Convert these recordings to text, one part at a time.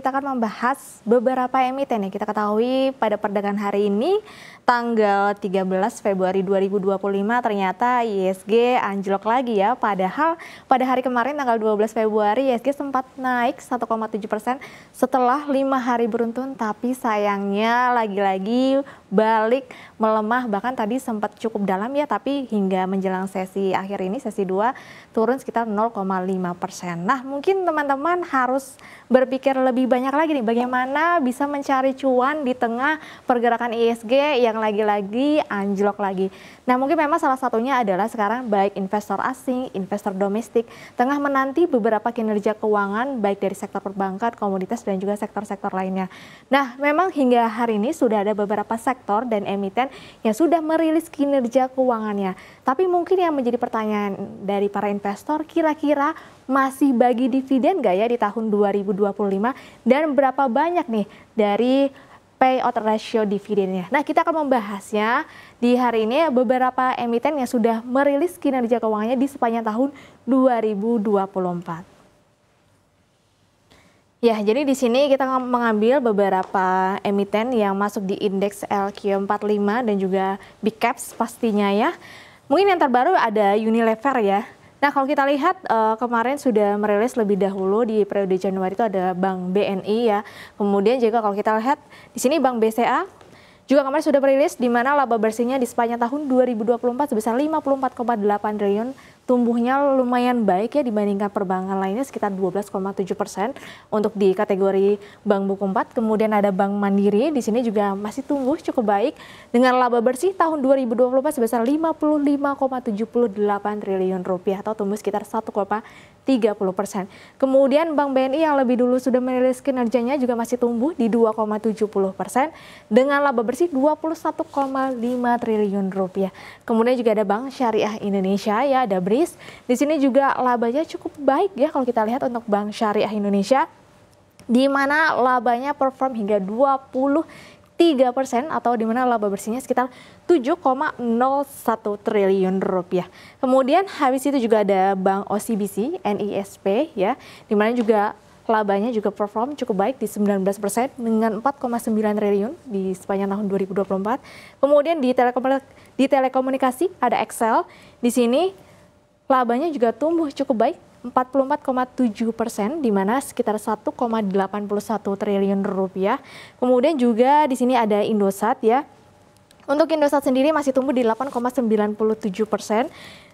kita akan membahas beberapa emiten yang kita ketahui pada perdagangan hari ini tanggal 13 Februari 2025 ternyata ISG anjlok lagi ya. Padahal pada hari kemarin tanggal 12 Februari ISG sempat naik 1,7% setelah 5 hari beruntun, tapi sayangnya lagi-lagi balik melemah, bahkan tadi sempat cukup dalam ya, tapi hingga menjelang sesi akhir ini, sesi 2, turun sekitar 0,5%. Nah, mungkin teman-teman harus berpikir lebih banyak lagi nih, bagaimana bisa mencari cuan di tengah pergerakan ISG yang lagi-lagi anjlok lagi. Nah, mungkin memang salah satunya adalah sekarang baik investor asing, investor domestik, tengah menanti beberapa kinerja keuangan baik dari sektor perbankan, komoditas, dan juga sektor-sektor lainnya. Nah, memang hingga hari ini sudah ada beberapa sektor dan emiten yang sudah merilis kinerja keuangannya. Tapi mungkin yang menjadi pertanyaan dari para investor, kira-kira masih bagi dividen nggak ya di tahun 2025? Dan berapa banyak nih dari payout ratio dividennya? Nah, kita akan membahasnya di hari ini beberapa emiten yang sudah merilis kinerja keuangannya di sepanjang tahun 2024. Ya, jadi di sini kita mengambil beberapa emiten yang masuk di indeks LQ45 dan juga Big Caps pastinya ya. Mungkin yang terbaru ada Unilever ya. Nah, kalau kita lihat kemarin sudah merilis lebih dahulu di periode Januari itu ada Bank BNI ya. Kemudian juga kalau kita lihat di sini Bank BCA juga kemarin sudah merilis di mana laba bersihnya di sepanjang tahun 2024 sebesar 54,8 triliun. Tumbuhnya lumayan baik ya dibandingkan perbankan lainnya sekitar 12,7% untuk di kategori Bank Bukopin. Kemudian ada Bank Mandiri di sini juga masih tumbuh cukup baik dengan laba bersih tahun 2024 sebesar 55,78 triliun rupiah atau tumbuh sekitar 1,30%. Kemudian Bank BNI yang lebih dulu sudah merilis kinerjanya juga masih tumbuh di 2,70% dengan laba bersih 21,5 triliun rupiah. Kemudian juga ada Bank Syariah Indonesia ya, ada BRI. Di sini juga labanya cukup baik ya kalau kita lihat untuk Bank Syariah Indonesia, di mana labanya perform hingga 23% atau di mana laba bersihnya sekitar 7,01 triliun rupiah. Kemudian habis itu juga ada Bank OCBC NISP ya, di mana juga labanya juga perform cukup baik di 19% dengan 4,9 triliun di sepanjang tahun 2024. Kemudian di telekomunikasi ada Excel. Di sini labanya juga tumbuh cukup baik 44,7%, di mana sekitar 1,81 triliun rupiah. Kemudian juga di sini ada Indosat ya. Untuk Indosat sendiri masih tumbuh di 8,97%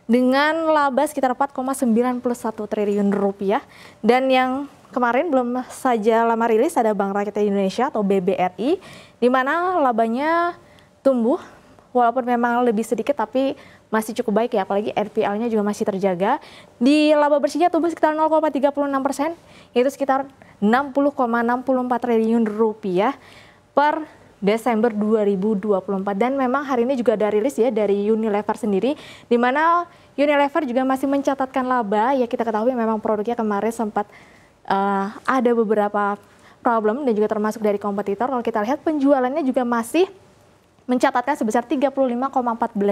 dengan laba sekitar 4,91 triliun rupiah. Dan yang kemarin belum saja lama rilis ada Bank Rakyat Indonesia atau BBRI, di mana labanya tumbuh walaupun memang lebih sedikit tapi masih cukup baik ya, apalagi RPL-nya juga masih terjaga. Di laba bersihnya tumbuh sekitar 0,36%, yaitu sekitar 60,64 triliun rupiah per Desember 2024. Dan memang hari ini juga ada rilis ya dari Unilever sendiri, di mana Unilever juga masih mencatatkan laba. Ya, kita ketahui memang produknya kemarin sempat ada beberapa problem dan juga termasuk dari kompetitor. Kalau kita lihat penjualannya juga masih mencatatkan sebesar 35,14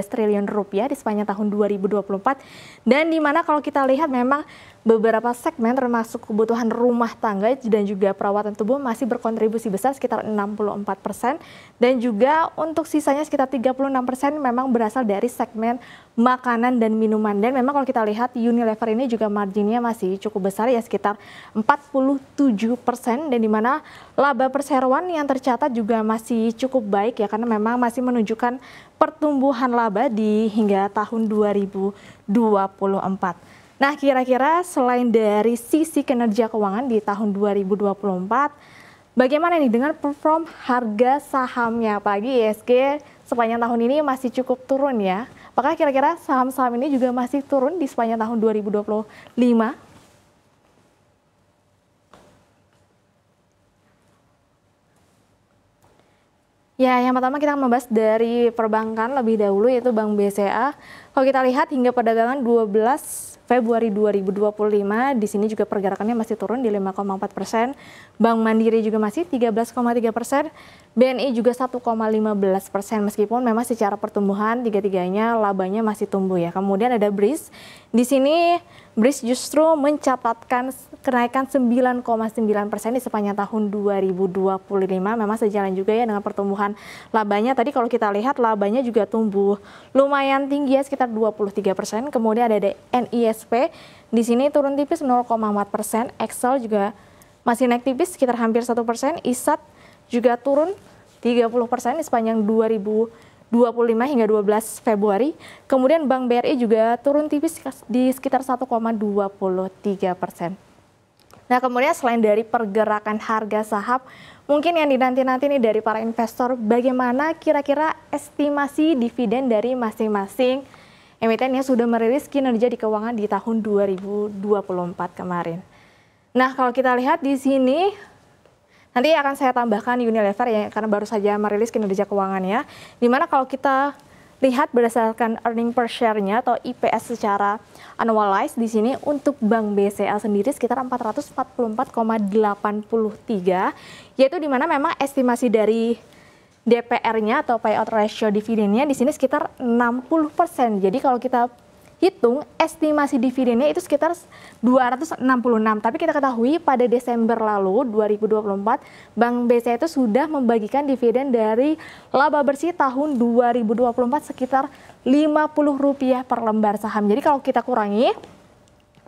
triliun rupiah di sepanjang tahun 2024. Dan di mana kalau kita lihat memang beberapa segmen termasuk kebutuhan rumah tangga dan juga perawatan tubuh masih berkontribusi besar sekitar 64%. Dan juga untuk sisanya sekitar 36% memang berasal dari segmen makanan dan minuman. Dan memang kalau kita lihat Unilever ini juga marginnya masih cukup besar ya, sekitar 47%. Dan di mana laba perseroan yang tercatat juga masih cukup baik ya, karena memang masih menunjukkan pertumbuhan laba di hingga tahun 2024. Nah, kira-kira selain dari sisi kinerja keuangan di tahun 2024, bagaimana nih dengan perform harga sahamnya? Apalagi ISG sepanjang tahun ini masih cukup turun ya. Apakah kira-kira saham-saham ini juga masih turun di sepanjang tahun 2025? Ya, yang pertama kita akan membahas dari perbankan lebih dahulu, yaitu Bank BCA. Kalau kita lihat hingga perdagangan 12 Februari 2025, di sini juga pergerakannya masih turun di 5,4%. Bank Mandiri juga masih 13,3%. BNI juga 1,15%, meskipun memang secara pertumbuhan tiga-tiganya labanya masih tumbuh ya. Kemudian ada BRIS. Di sini BRIS justru mencatatkan kenaikan 9,9% di sepanjang tahun 2025. Memang sejalan juga ya dengan pertumbuhan labanya. Tadi kalau kita lihat labanya juga tumbuh lumayan tinggi ya, sekitar 23%. Kemudian ada NISP, di sini turun tipis 0,4%. Excel juga masih naik tipis sekitar hampir 1%. ISAT juga turun 30% di sepanjang 2025 hingga 12 Februari. Kemudian Bank BRI juga turun tipis di sekitar 1,23%. Nah, kemudian selain dari pergerakan harga saham, mungkin yang dinanti-nanti nih dari para investor, bagaimana kira-kira estimasi dividen dari masing-masing emiten yang sudah merilis kinerja di keuangan di tahun 2024 kemarin. Nah, kalau kita lihat di sini, nanti akan saya tambahkan Unilever ya, karena baru saja merilis kinerja keuangannya. Dimana kalau kita lihat berdasarkan earning per share-nya atau IPS secara annualized, di sini untuk Bank BCA sendiri sekitar 444,83, yaitu dimana memang estimasi dari DPR-nya atau payout ratio dividennya di sini sekitar 60%. Jadi kalau kita hitung estimasi dividennya itu sekitar 266. Tapi kita ketahui pada Desember lalu 2024 Bank BCA itu sudah membagikan dividen dari laba bersih tahun 2024 sekitar Rp50 per lembar saham. Jadi kalau kita kurangi,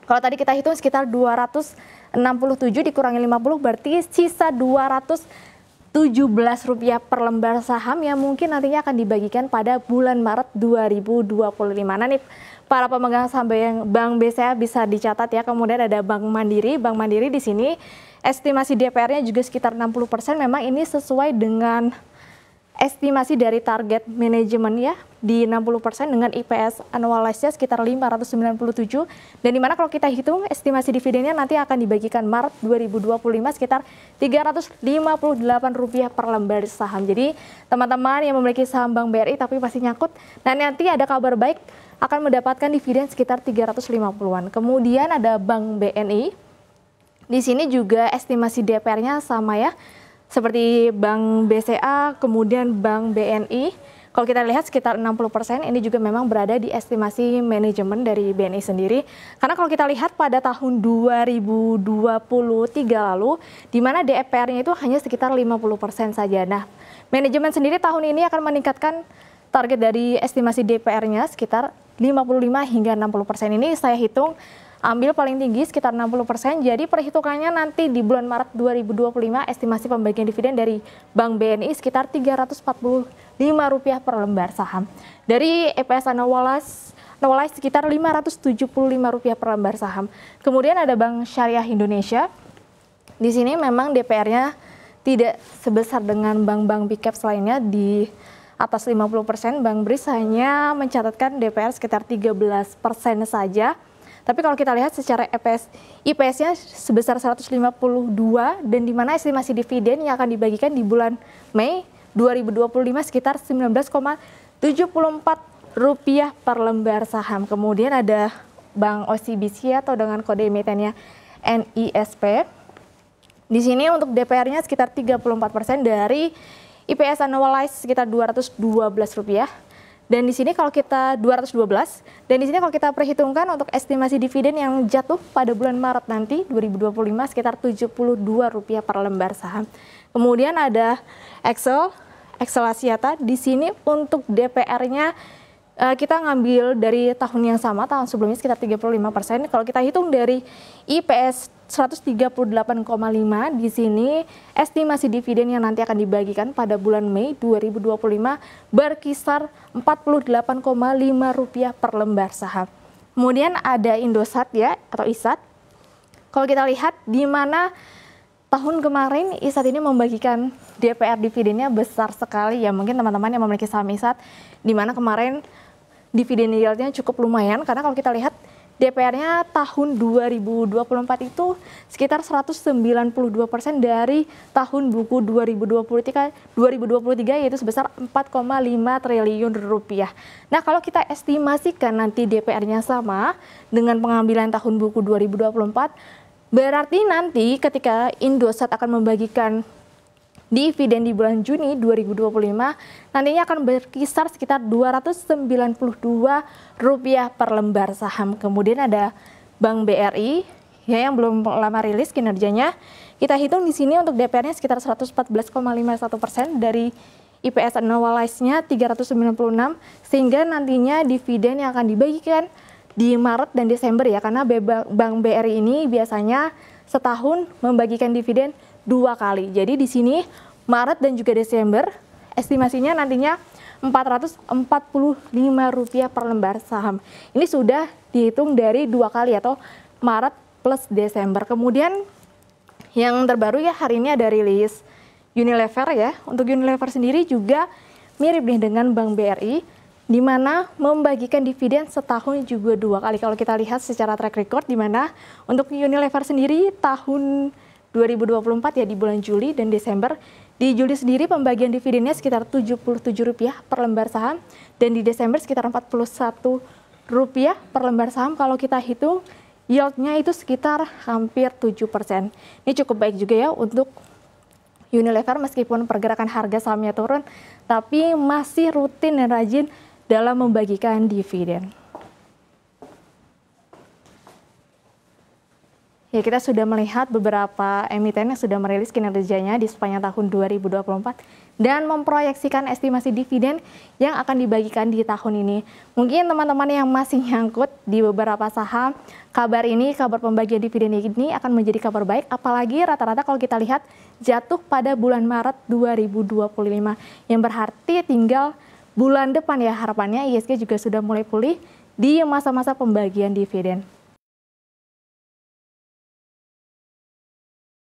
kalau tadi kita hitung sekitar 267 dikurangi 50 berarti sisa Rp217 per lembar saham yang mungkin nantinya akan dibagikan pada bulan Maret 2025. Nah nih, para pemegang saham Bank BCA bisa dicatat ya. Kemudian ada Bank Mandiri. Bank Mandiri di sini estimasi DPR-nya juga sekitar 60%. Memang ini sesuai dengan estimasi dari target manajemen ya, di 60% dengan IPS annualized-nya sekitar 597. Dan dimana kalau kita hitung estimasi dividennya nanti akan dibagikan Maret 2025 sekitar Rp358 per lembar saham. Jadi teman-teman yang memiliki saham Bank BRI tapi masih nyangkut, nah nanti ada kabar baik akan mendapatkan dividen sekitar 350-an. Kemudian ada Bank BNI. Di sini juga estimasi DPR-nya sama ya, seperti Bank BCA, kemudian Bank BNI. Kalau kita lihat sekitar 60%, ini juga memang berada di estimasi manajemen dari BNI sendiri. Karena kalau kita lihat pada tahun 2023 lalu, di mana DPR-nya itu hanya sekitar 50% saja. Nah, manajemen sendiri tahun ini akan meningkatkan target dari estimasi DPR-nya sekitar 55 hingga 60%. Ini saya hitung ambil paling tinggi sekitar 60%. Jadi perhitungannya nanti di bulan Maret 2025 estimasi pembagian dividen dari Bank BNI sekitar Rp345 per lembar saham. Dari EPS annualized sekitar Rp575 per lembar saham. Kemudian ada Bank Syariah Indonesia. Di sini memang DPR-nya tidak sebesar dengan bank-bank big caps lainnya, di atas 50%. Bank BRIS hanya mencatatkan DPR sekitar 13% saja. Tapi kalau kita lihat secara IPS-nya sebesar 152, dan di mana estimasi dividen yang akan dibagikan di bulan Mei 2025 sekitar Rp19,74 per lembar saham. Kemudian ada Bank OCBC atau dengan kode emitennya NISP. Di sini untuk DPR-nya sekitar 34% dari IPS annualized sekitar Rp212. Dan di sini kalau kita 212, dan di sini kalau kita perhitungkan untuk estimasi dividen yang jatuh pada bulan Maret nanti 2025 sekitar Rp72 per lembar saham. Kemudian ada Excel Axiata. Di sini untuk DPR-nya kita ngambil dari tahun yang sama, tahun sebelumnya sekitar 35%. Kalau kita hitung dari IPS 138,5, di sini estimasi dividen yang nanti akan dibagikan pada bulan Mei 2025 berkisar Rp48,5 per lembar saham. Kemudian ada Indosat ya, atau ISAT. Kalau kita lihat di mana tahun kemarin ISAT ini membagikan DPR dividennya besar sekali ya, mungkin teman-teman yang memiliki saham ISAT, di mana kemarin dividen yieldnya cukup lumayan, karena kalau kita lihat DPR-nya tahun 2024 itu sekitar 192% dari tahun buku 2023 yaitu sebesar Rp4,5 triliun. Nah, kalau kita estimasikan nanti DPR-nya sama dengan pengambilan tahun buku 2024, berarti nanti ketika Indosat akan membagikan dividen di bulan Juni 2025 nantinya akan berkisar sekitar Rp292 per lembar saham. Kemudian ada Bank BRI ya yang belum lama rilis kinerjanya. Kita hitung di sini untuk DPR-nya sekitar 114,51% dari IPS annualized-nya 396, sehingga nantinya dividen yang akan dibagikan di Maret dan Desember ya, karena Bank BRI ini biasanya setahun membagikan dividen 2 kali. Jadi di sini Maret dan juga Desember estimasinya nantinya Rp445 per lembar saham. Ini sudah dihitung dari 2 kali atau Maret plus Desember. Kemudian yang terbaru ya hari ini ada rilis Unilever ya. Untuk Unilever sendiri juga mirip nih dengan Bank BRI, di mana membagikan dividen setahun juga 2 kali. Kalau kita lihat secara track record, di mana untuk Unilever sendiri tahun 2024 ya di bulan Juli dan Desember. Di Juli sendiri pembagian dividennya sekitar Rp77 per lembar saham, dan di Desember sekitar Rp41 per lembar saham. Kalau kita hitung yield-nya itu sekitar hampir 7%. Ini cukup baik juga ya untuk Unilever, meskipun pergerakan harga sahamnya turun, tapi masih rutin dan rajin dalam membagikan dividen. Ya, kita sudah melihat beberapa emiten yang sudah merilis kinerjanya di sepanjang tahun 2024 dan memproyeksikan estimasi dividen yang akan dibagikan di tahun ini. Mungkin teman-teman yang masih nyangkut di beberapa saham, kabar pembagian dividen ini akan menjadi kabar baik, apalagi rata-rata kalau kita lihat jatuh pada bulan Maret 2025, yang berarti tinggal bulan depan ya harapannya IHSG juga sudah mulai pulih di masa-masa pembagian dividen.